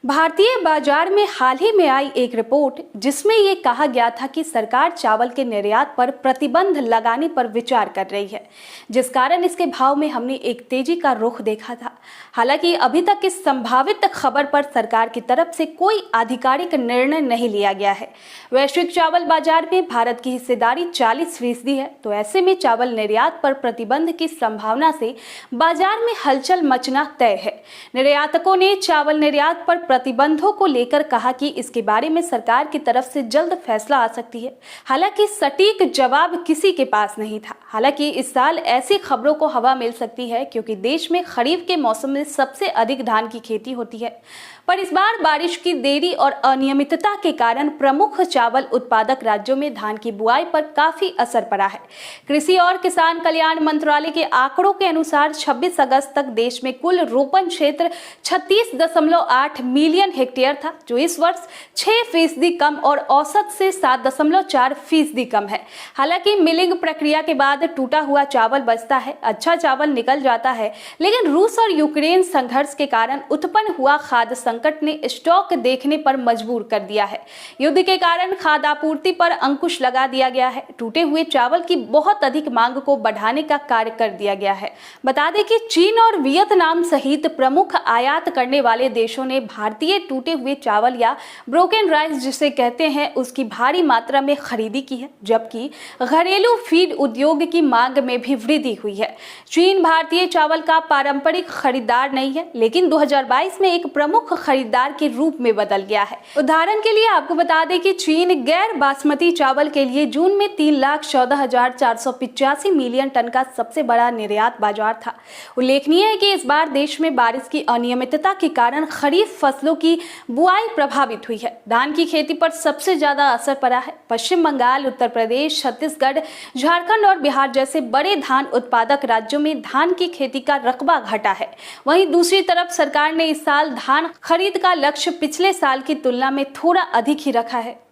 भारतीय बाजार में हाल ही में आई एक रिपोर्ट जिसमें ये कहा गया था कि सरकार चावल के निर्यात पर प्रतिबंध लगाने पर विचार कर रही है, जिस कारण इसके भाव में हमने एक तेजी का रुख देखा था। हालांकि अभी तक इस संभावित खबर पर सरकार की तरफ से कोई आधिकारिक निर्णय नहीं लिया गया है। वैश्विक चावल बाजार में भारत की हिस्सेदारी 40% है, तो ऐसे में चावल निर्यात पर प्रतिबंध की संभावना से बाजार में हलचल मचना तय है। निर्यातकों ने चावल निर्यात पर प्रतिबंधों को लेकर कहा कि इसके बारे में सरकार की तरफ से जल्द फैसला आ सकती है। हालांकि सटीक जवाब किसी के पास नहीं था। हालांकि इस साल ऐसी खबरों को हवा मिल सकती है क्योंकि देश में खरीफ के मौसम में सबसे अधिक धान की खेती होती है, पर इस बार बारिश की देरी और अनियमितता के कारण प्रमुख चावल उत्पादक राज्यों में धान की बुआई पर काफी असर पड़ा है। कृषि और किसान कल्याण मंत्रालय के आंकड़ों के अनुसार 26 अगस्त तक देश में कुल रोपण क्षेत्र 36.8 मिलियन हेक्टेयर था, जो इस वर्ष 6% कम और औसत से 7.4% कम है। हालांकि मिलिंग प्रक्रिया के बाद टूटा हुआ चावल बचता है, अच्छा चावल निकल जाता है, लेकिन रूस और यूक्रेन संघर्ष के कारण उत्पन्न हुआ खाद्य संकट ने स्टॉक देखने पर मजबूर कर दिया है। युद्ध के कारण खाद्य आपूर्ति पर अंकुश लगा दिया गया है। टूटे हुए चावल की बहुत अधिक मांग को बढ़ाने का कार्य कर दिया गया है। बता दें कि चीन और वियतनाम सहित प्रमुख आयात करने वाले देशों ने भारतीय टूटे हुए चावल या ब्रोकन राइस जिसे कहते हैं उसकी भारी मात्रा में खरीदी की है, जबकि घरेलू फीड उद्योग की मांग में भी वृद्धि हुई है। चीन भारतीय चावल का पारंपरिक खरीदार नहीं है, लेकिन 2022 में एक प्रमुख खरीदार के रूप में बदल गया है। उदाहरण के लिए आपको बता दें कि चीन गैर बासमती चावल के लिए जून में 3,14,485 मिलियन टन का सबसे बड़ा निर्यात बाजार था। उल्लेखनीय है कि इस बार देश में बारिश की अनियमितता के कारण खरीफ फसलों की बुआई प्रभावित हुई है। धान की खेती पर सबसे ज्यादा असर पड़ा है। पश्चिम बंगाल, उत्तर प्रदेश, छत्तीसगढ़, झारखंड और बिहार जैसे बड़े धान उत्पादक राज्यों में धान की खेती का रकबा घटा है। वहीं दूसरी तरफ सरकार ने इस साल धान खरीद का लक्ष्य पिछले साल की तुलना में थोड़ा अधिक ही रखा है।